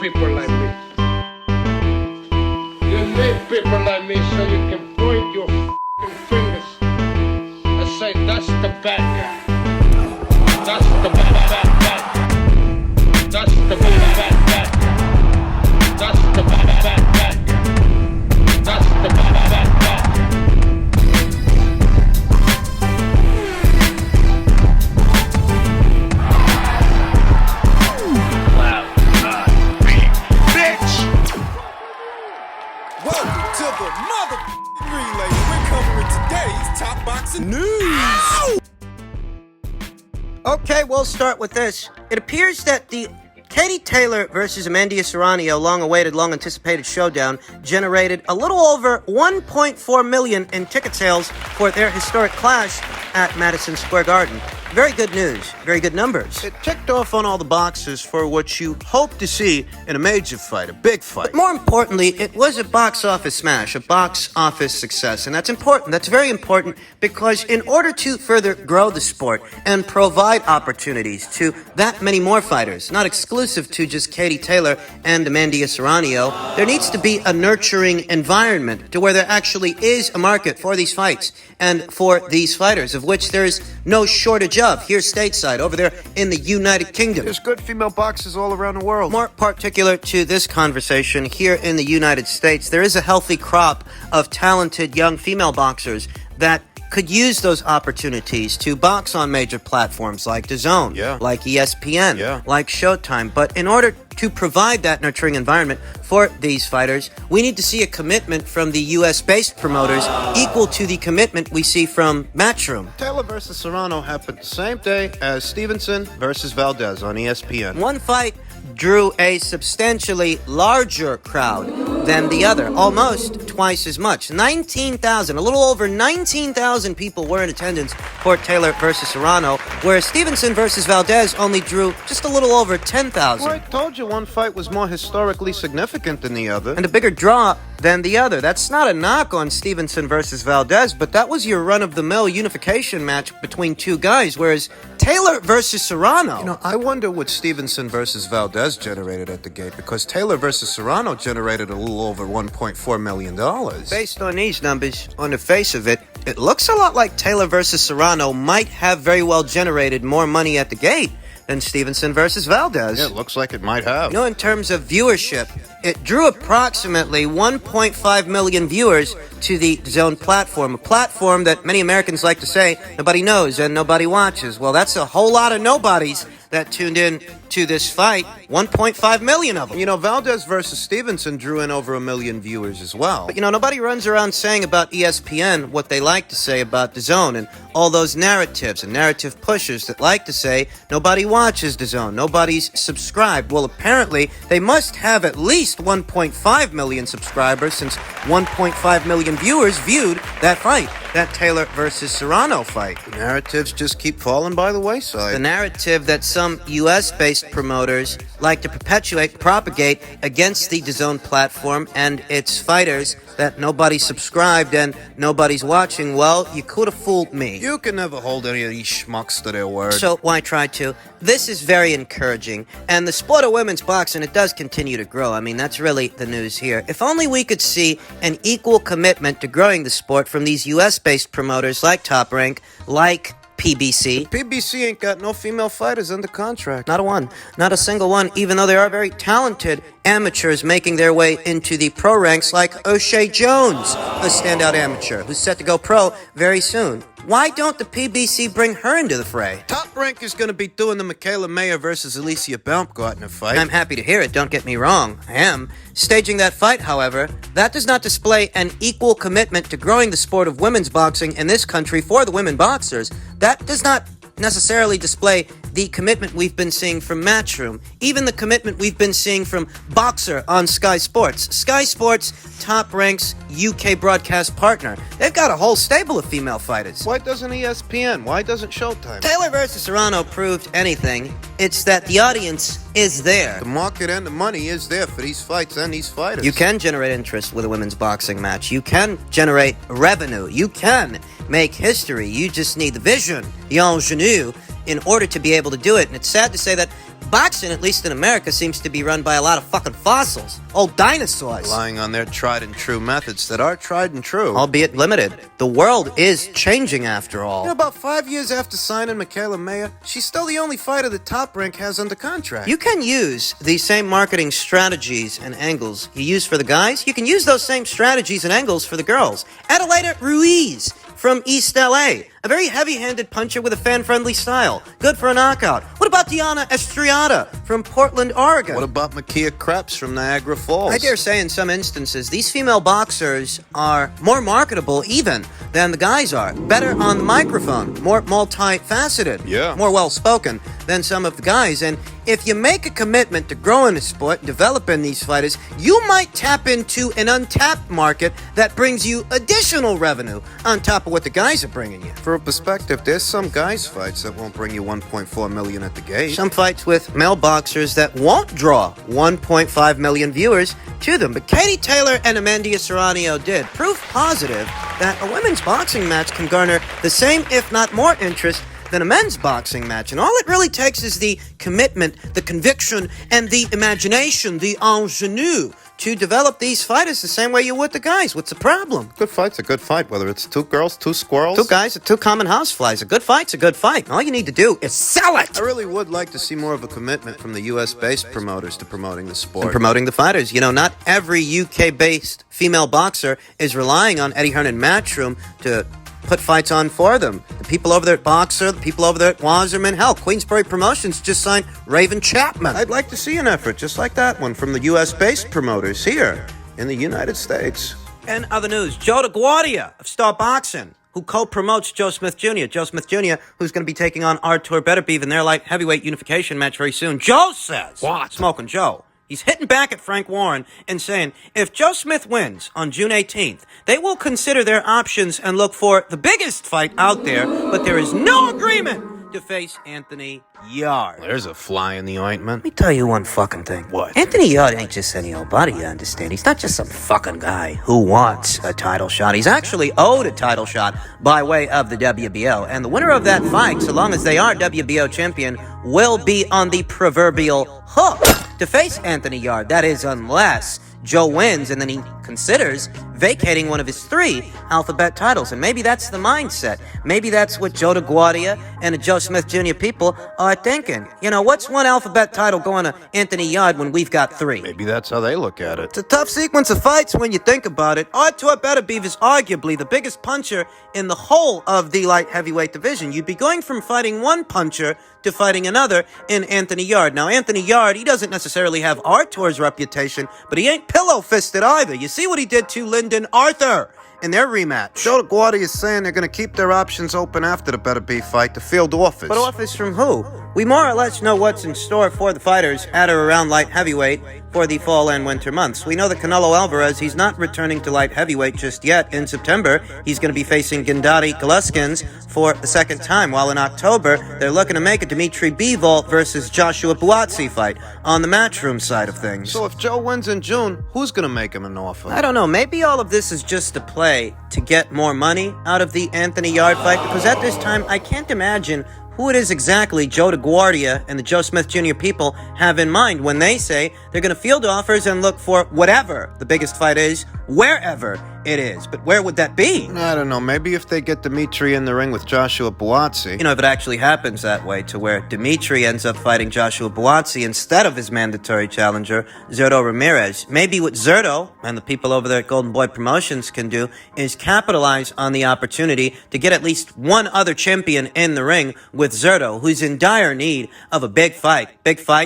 people like me. You need people like me so you can point your f***ing fingers and say, that's the bad guy. That's the bad guy. That's the bad guy. That's the bad guy. That's the bad guy. To the mother relay, we're covering today's top boxing news. Okay, we'll start with this. It appears that the Katie Taylor versus Amanda Serrano long-awaited, long-anticipated showdown generated a little over $1.4 million in ticket sales for their historic clash at Madison Square Garden. Very good news, very good numbers. It ticked off on all the boxes for what you hope to see in a major fight, a big fight. But more importantly, it was a box office smash, a box office success. And that's important, that's very important, because in order to further grow the sport and provide opportunities to that many more fighters, not exclusive to just Katie Taylor and Amanda Serrano, there needs to be a nurturing environment to where there actually is a market for these fights and for these fighters, of which there is no shortage of here stateside, over there in the United Kingdom. There's good female boxers all around the world. More particular to this conversation, here in the United States, there is a healthy crop of talented young female boxers that could use those opportunities to box on major platforms like DAZN, like ESPN, like Showtime. But in order to provide that nurturing environment for these fighters, we need to see a commitment from the U.S.-based promoters equal to the commitment we see from Matchroom. Taylor versus Serrano happened the same day as Stevenson versus Valdez on ESPN. One fight drew a substantially larger crowd than the other, almost twice as much. 19,000, a little over 19,000 people were in attendance for Taylor versus Serrano, whereas Stevenson versus Valdez only drew just a little over 10,000. Well, I told you one fight was more historically significant than the other. And a bigger draw than the other. That's not a knock on Stevenson versus Valdez, but that was your run-of-the-mill unification match between two guys, whereas Taylor versus Serrano... You know, I wonder what Stevenson versus Valdez generated at the gate, because Taylor versus Serrano generated a little over $1.4 million. Based on these numbers, on the face of it, it looks a lot like Taylor versus Serrano might have very well generated more money at the gate than Stevenson versus Valdez. Yeah, it looks like it might have. You know, in terms of viewership, it drew approximately 1.5 million viewers to the DAZN platform, a platform that many Americans like to say nobody knows and nobody watches. Well, that's a whole lot of nobodies that tuned in to this fight, 1.5 million of them. You know, Valdez versus Stevenson drew in over 1 million viewers as well. But, you know, nobody runs around saying about ESPN what they like to say about DAZN and all those narratives and narrative pushers that like to say nobody watches DAZN, nobody's subscribed. Well, apparently, they must have at least 1.5 million subscribers, since 1.5 million viewers viewed that fight, that Taylor versus Serrano fight. The narratives just keep falling by the wayside. The narrative that some U.S.-based promoters like to perpetuate, propagate against the DAZN platform and its fighters, that nobody's subscribed and nobody's watching. Well, you could have fooled me. You can never hold any of these schmucks to their word. So why try to? This is very encouraging. And the sport of women's boxing, it does continue to grow. I mean, that's really the news here. If only we could see an equal commitment to growing the sport from these U.S.-based promoters like Top Rank, like PBC. PBC ain't got no female fighters under contract. Not a one. Not a single one, even though there are very talented amateurs making their way into the pro ranks like O'Shea Jones, a standout amateur who's set to go pro very soon. Why don't the PBC bring her into the fray? Top Rank is going to be doing the Michaela Mayer versus Alicia Baumgartner fight. I'm happy to hear it, don't get me wrong. I am. Staging that fight, however, that does not display an equal commitment to growing the sport of women's boxing in this country for the women boxers. That does not necessarily display the commitment we've been seeing from Matchroom, even the commitment we've been seeing from Boxer on Sky Sports. Sky Sports, Top Rank's UK broadcast partner. They've got a whole stable of female fighters. Why doesn't ESPN? Why doesn't Showtime? Taylor versus Serrano proved anything. It's that the audience is there. The market and the money is there for these fights and these fighters. You can generate interest with a women's boxing match. You can generate revenue. You can make history. You just need the vision, the ingenue, in order to be able to do it. And it's sad to say that boxing, at least in America, seems to be run by a lot of fucking fossils. Old dinosaurs. Relying on their tried and true methods that are tried and true. Albeit limited. The world is changing after all. You know, about 5 years after signing Michaela Mayer, she's still the only fighter the Top Rank has under contract. You can use these same marketing strategies and angles you use for the guys. You can use those same strategies and angles for the girls. Adelaida Ruiz from East LA. A very heavy-handed puncher with a fan-friendly style. Good for a knockout. What about Diana Estrada from Portland, Oregon? What about Makia Krebs from Niagara Falls? I dare say in some instances, these female boxers are more marketable even than the guys are. Better on the microphone, more multifaceted, more well-spoken than some of the guys. And if you make a commitment to growing the sport, developing these fighters, you might tap into an untapped market that brings you additional revenue on top of what the guys are bringing you. For a perspective, there's some guys' fights that won't bring you 1.4 million at the gate. Some fights with male boxers that won't draw 1.5 million viewers to them. But Katie Taylor and Amanda Serrano did. Proof positive that a women's boxing match can garner the same, if not more, interest than a men's boxing match. And all it really takes is the commitment, the conviction, and the imagination, the ingenue, to develop these fighters the same way you would the guys. What's the problem? Good fight's a good fight, whether it's two girls, two squirrels. Two guys or two common houseflies. A good fight's a good fight. All you need to do is sell it! I really would like to see more of a commitment from the US-based promoters to promoting the sport. And promoting the fighters. You know, not every UK-based female boxer is relying on Eddie Hearn and Matchroom to put fights on for them. The people over there at Boxer, the people over there at Wasserman, hell, Queensbury Promotions just signed Raven Chapman. I'd like to see an effort just like that one from the US-based promoters here in the United States. And other news, Joe DeGuardia of Star Boxing, who co-promotes Joe Smith Jr. Joe Smith Jr., who's going to be taking on Artur Beterbiev in their light heavyweight unification match very soon. Joe says, what? Smoking Joe. He's hitting back at Frank Warren and saying, if Joe Smith wins on June 18th, they will consider their options and look for the biggest fight out there, but there is no agreement to face Anthony Yarde. There's a fly in the ointment. Let me tell you one fucking thing. What? Anthony Yarde ain't just any old buddy, you understand? He's not just some fucking guy who wants a title shot. He's actually owed a title shot by way of the WBO. And the winner of that fight, so long as they are WBO champion, will be on the proverbial hook to face Anthony Yarde. That is, unless Joe wins and then he considers vacating one of his 3 alphabet titles. And maybe that's the mindset. Maybe that's what Joe DeGuardia and the Joe Smith Jr. people are thinking. You know, what's one alphabet title going to Anthony Yarde when we've got 3? Maybe that's how they look at it. It's a tough sequence of fights when you think about it. Artur Beterbiev is arguably the biggest puncher in the whole of the light heavyweight division. You'd be going from fighting one puncher to fighting another in Anthony Yarde. Now, Anthony Yarde, he doesn't necessarily have Artur's reputation, but he ain't pillow-fisted either. You see what he did to Lyndon Arthur in their rematch. Joe DeGuardia is saying they're going to keep their options open after the Beterbiev fight to field offers. But offers from who? We more or less know what's in store for the fighters at or around light heavyweight for the fall and winter months. We know that Canelo Alvarez, he's not returning to light heavyweight just yet. In September, he's going to be facing Gennady Golovkin for the second time, while in October, they're looking to make a Dmitry Bivol versus Joshua Buatsi fight on the Matchroom side of things. So if Joe wins in June, who's going to make him an offer? I don't know. Maybe all of this is just a play to get more money out of the Anthony Yarde fight, because at this time, I can't imagine who it is exactly Joe DeGuardia and the Joe Smith Jr. people have in mind when they say they're going to field offers and look for whatever the biggest fight is, wherever it is. But where would that be? I don't know. Maybe if they get Dmitry in the ring with Joshua Buatsi. You know, if it actually happens that way, to where Dmitry ends up fighting Joshua Buatsi instead of his mandatory challenger, Zurdo Ramirez, maybe what Zurdo and the people over there at Golden Boy Promotions can do is capitalize on the opportunity to get at least one other champion in the ring with Zurdo, who's in dire need of a big fight,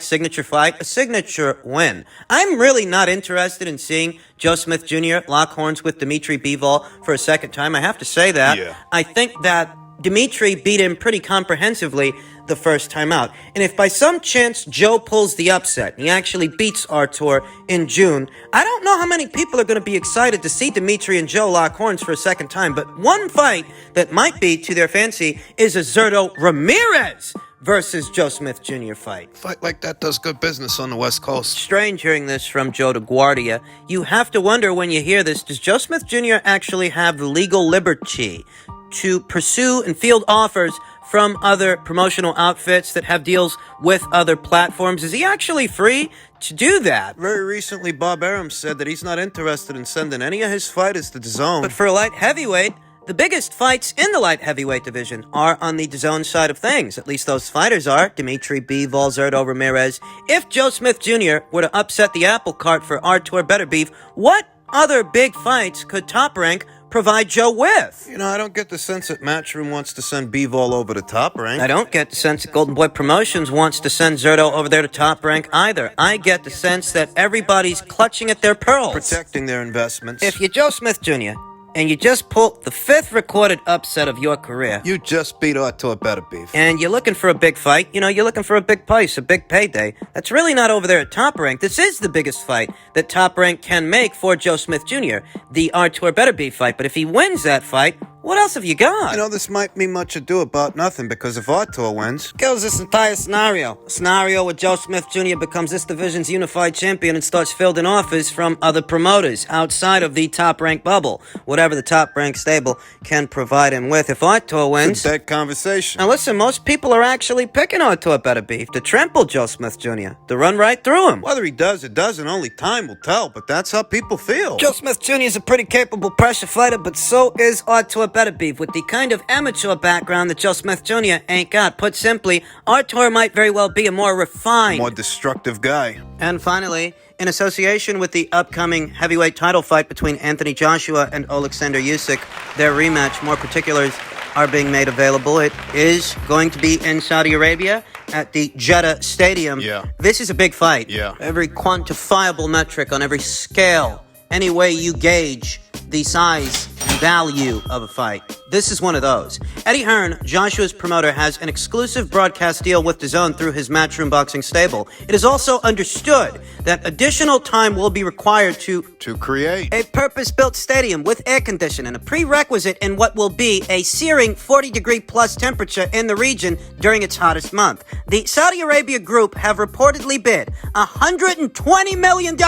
signature fight, a signature win. I'm really not interested in seeing Joe Smith Jr. lock horns with Dmitry Bivol for a second time. I have to say that. Yeah. I think that Dmitry beat him pretty comprehensively the first time out. And if by some chance Joe pulls the upset and he actually beats Artur in June, I don't know how many people are going to be excited to see Dmitry and Joe lock horns for a second time. But one fight that might be to their fancy is a Zurdo Ramirez versus Joe Smith Jr. fight. Fight like that does good business on the West Coast. Strange hearing this from Joe DeGuardia. You have to wonder when you hear this, does Joe Smith Jr. actually have the legal liberty to pursue and field offers from other promotional outfits that have deals with other platforms? Is he actually free to do that? Very recently, Bob Arum said that he's not interested in sending any of his fighters to DAZN. But for a light heavyweight, the biggest fights in the light heavyweight division are on the DAZN side of things. At least those fighters are. Dimitri Bivol, Zurdo Ramirez. If Joe Smith Jr. were to upset the apple cart for Artur Beterbiev, what other big fights could Top Rank provide Joe with? You know, I don't get the sense that Matchroom wants to send Bivol over to Top Rank. I don't get the sense that Golden Boy Promotions wants to send Zurdo over there to Top Rank either. I get the sense that everybody's clutching at their pearls, protecting their investments. If you're Joe Smith Jr., and you just pulled the 5th recorded upset of your career, you just beat Artur Beterbiev, and you're looking for a big fight, you're looking for a big price, a big payday, that's really not over there at Top Rank. This is the biggest fight that Top Rank can make for Joe Smith Jr., the Artur Beterbiev fight. But if he wins that fight, what else have you got? You know, this might be much ado about nothing, because if Artur wins, kills this entire scenario. A scenario where Joe Smith Jr. becomes this division's unified champion and starts fielding offers from other promoters outside of the Top Rank bubble. Whatever the Top Rank stable can provide him with. If Artur wins, it's a dead conversation. Now listen, most people are actually picking Artur Beterbiev to trample Joe Smith Jr., to run right through him. Whether he does or doesn't, only time will tell, but that's how people feel. Joe Smith Jr. is a pretty capable pressure fighter, but so is Artur Beterbiev, with the kind of amateur background that Joe Smith Jr. ain't got. Put simply, Artur might very well be a more refined, more destructive guy. And finally, in association with the upcoming heavyweight title fight between Anthony Joshua and Alexander Usyk, their rematch, more particulars are being made available. It is going to be in Saudi Arabia at the Jeddah Stadium. Yeah. This is a big fight. Yeah. Every quantifiable metric on every scale, any way you gauge the size and value of a fight, this is one of those. Eddie Hearn, Joshua's promoter, has an exclusive broadcast deal with DAZN through his Matchroom Boxing stable. It is also understood that additional time will be required to create a purpose-built stadium with air conditioning, a prerequisite in what will be a searing 40-degree plus temperature in the region during its hottest month. The Saudi Arabia group have reportedly bid $120 million to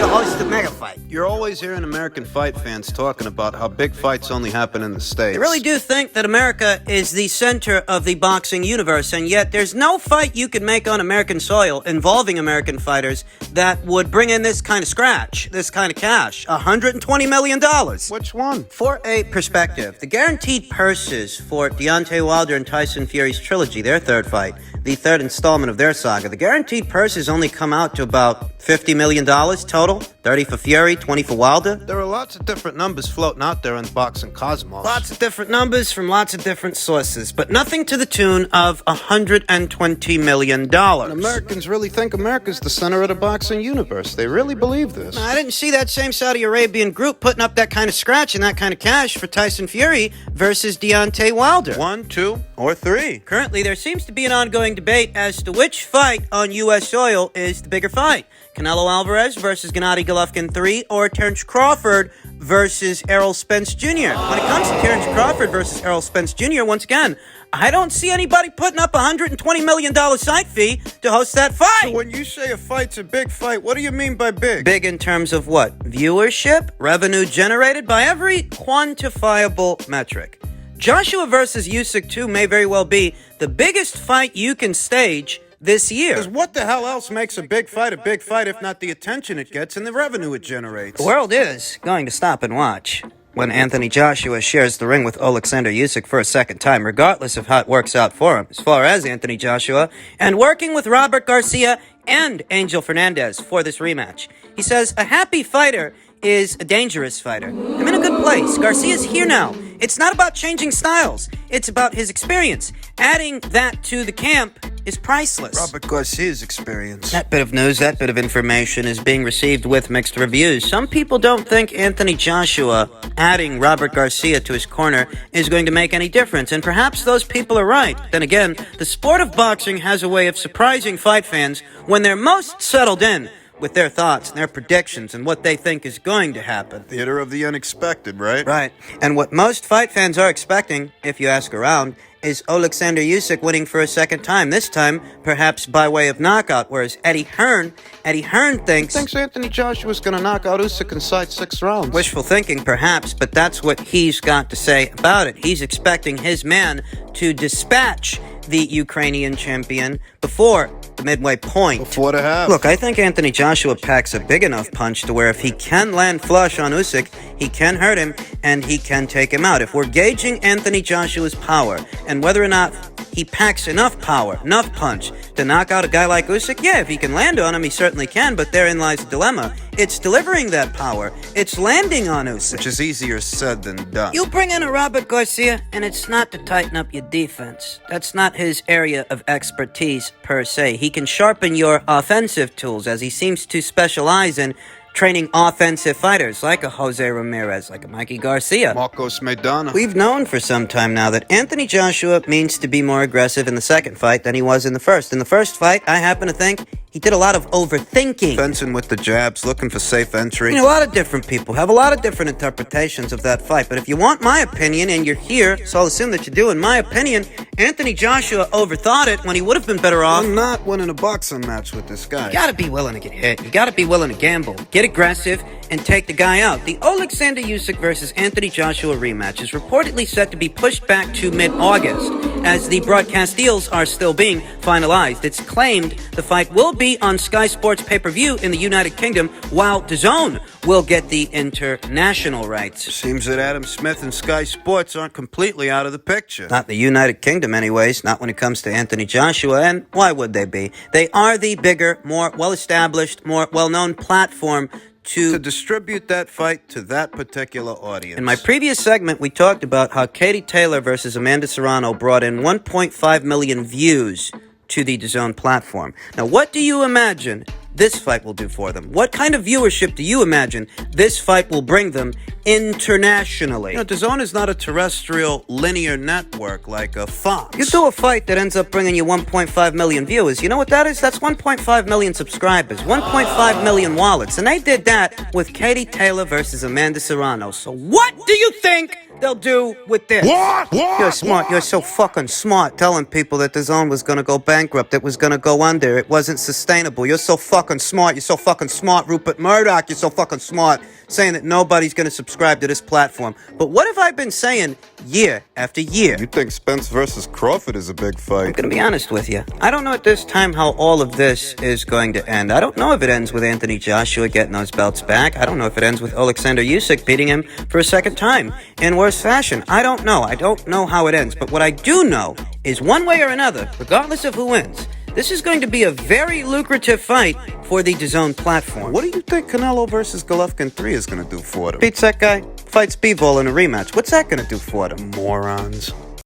host the mega fight. You're always hearing American fight fans talking about how big fights only happen in the States. They really do think that America is the center of the boxing universe, and yet there's no fight you can make on American soil involving American fighters that would bring in this kind of scratch, this kind of cash. $120 million. Which one? For a perspective, the guaranteed purses for Deontay Wilder and Tyson Fury's trilogy, their third fight, the third installment of their saga, the guaranteed purses only come out to about $50 million total. 30 for Fury, 20 for Wilder. There are lots of different numbers floating out there in the boxing cosmos. Lots of different numbers from lots of different sources, but nothing to the tune of $120 million. Americans really think America's the center of the boxing universe. They really believe this. I didn't see that same Saudi Arabian group putting up that kind of scratch and that kind of cash for Tyson Fury versus Deontay Wilder. 1, 2, or 3. Currently, there seems to be an ongoing debate as to which fight on U.S. soil is the bigger fight. Canelo Alvarez versus Gennady Golovkin 3, or Terrence Crawford versus Errol Spence Jr. When it comes to Terrence Crawford versus Errol Spence Jr., once again, I don't see anybody putting up a $120 million site fee to host that fight. So when you say a fight's a big fight, what do you mean by big? Big in terms of what? Viewership? Revenue generated? By every quantifiable metric. Joshua versus Usyk II may very well be the biggest fight you can stage this year. Because what the hell else makes a big fight if not the attention it gets and the revenue it generates? The world is going to stop and watch when Anthony Joshua shares the ring with Alexander Usyk for a second time, regardless of how it works out for him. As far as Anthony Joshua, and working with Robert Garcia and Angel Fernandez for this rematch, he says, a happy fighter is a dangerous fighter. I'm in a good place. Garcia's here now. It's not about changing styles. It's about his experience. Adding that to the camp is priceless. Robert Garcia's experience. That bit of news, that bit of information is being received with mixed reviews. Some people don't think Anthony Joshua adding Robert Garcia to his corner is going to make any difference, and perhaps those people are right. Then again, the sport of boxing has a way of surprising fight fans when they're most settled in with their thoughts and their predictions and what they think is going to happen. Theater of the unexpected, right? Right. And what most fight fans are expecting, if you ask around, is Alexander Usyk winning for a second time. This time, perhaps by way of knockout, whereas Eddie Hearn thinks Anthony Joshua's gonna knock out Usyk inside 6 rounds. wishful thinking, perhaps, but that's what he's got to say about it. He's expecting his man to dispatch the Ukrainian champion before the midway point. Before the half. Look, I think Anthony Joshua packs a big enough punch to where if he can land flush on Usyk, he can hurt him and he can take him out. If we're gauging Anthony Joshua's power and whether or not he packs enough power, enough punch to knock out a guy like Usyk, yeah, if he can land on him, he certainly can, but therein lies the dilemma. It's delivering that power. It's landing on Usyk. Which is easier said than done. You bring in a Robert Garcia, and it's not to tighten up your defense. That's not his area of expertise, per se. He can sharpen your offensive tools, as he seems to specialize in training offensive fighters, like a Jose Ramirez, like a Mikey Garcia. Marcos Maidana. We've known for some time now that Anthony Joshua means to be more aggressive in the second fight than he was in the first. In the first fight, I happen to think he did a lot of overthinking. Fencing with the jabs, looking for safe entry. You know, a lot of different people have a lot of different interpretations of that fight, but if you want my opinion, and you're here, so I'll assume that you do, in my opinion, Anthony Joshua overthought it when he would have been better off. I'm not winning a boxing match with this guy. You gotta be willing to get hit. You gotta be willing to gamble. Get aggressive and take the guy out. The Alexander Usyk versus Anthony Joshua rematch is reportedly set to be pushed back to mid-August, as the broadcast deals are still being finalized. It's claimed the fight will be on Sky Sports pay-per-view in the United Kingdom, while DAZN will get the international rights. Seems that Adam Smith and Sky Sports aren't completely out of the picture. Not the United Kingdom anyways, not when it comes to Anthony Joshua, and why would they be? They are the bigger, more well-established, more well-known platform to distribute that fight to that particular audience. In my previous segment, we talked about how Katie Taylor versus Amanda Serrano brought in 1.5 million views to the DAZN platform. Now, what do you imagine this fight will do for them? What kind of viewership do you imagine this fight will bring them internationally? You know, DAZN is not a terrestrial linear network like a Fox. You do a fight that ends up bringing you 1.5 million viewers. You know what that is? That's 1.5 million subscribers, 1.5 million wallets. And they did that with Katie Taylor versus Amanda Serrano. So what do you think they'll do with this? What? You're smart. You're so fucking smart telling people that DAZN was going to go bankrupt. It was going to go under. It wasn't sustainable. You're so fucking smart. You're so fucking smart, Rupert Murdoch. You're so fucking smart saying that nobody's going to subscribe to this platform. But what have I been saying year after year? You think Spence versus Crawford is a big I'm fight? going to be honest with you. I don't know at this time how all of this is going to end. I don't know if it ends with Anthony Joshua getting those belts back. I don't know if it ends with Alexander Usyk beating him for a second time in worse fashion. I don't know. I don't know how it ends. But what I do know is one way or another, regardless of who wins, this is going to be a very lucrative fight for the DAZN platform. What do you think Canelo versus Golovkin 3 is going to do for them? Beats that guy, fights Bivol in a rematch. What's that going to do for them? Morons.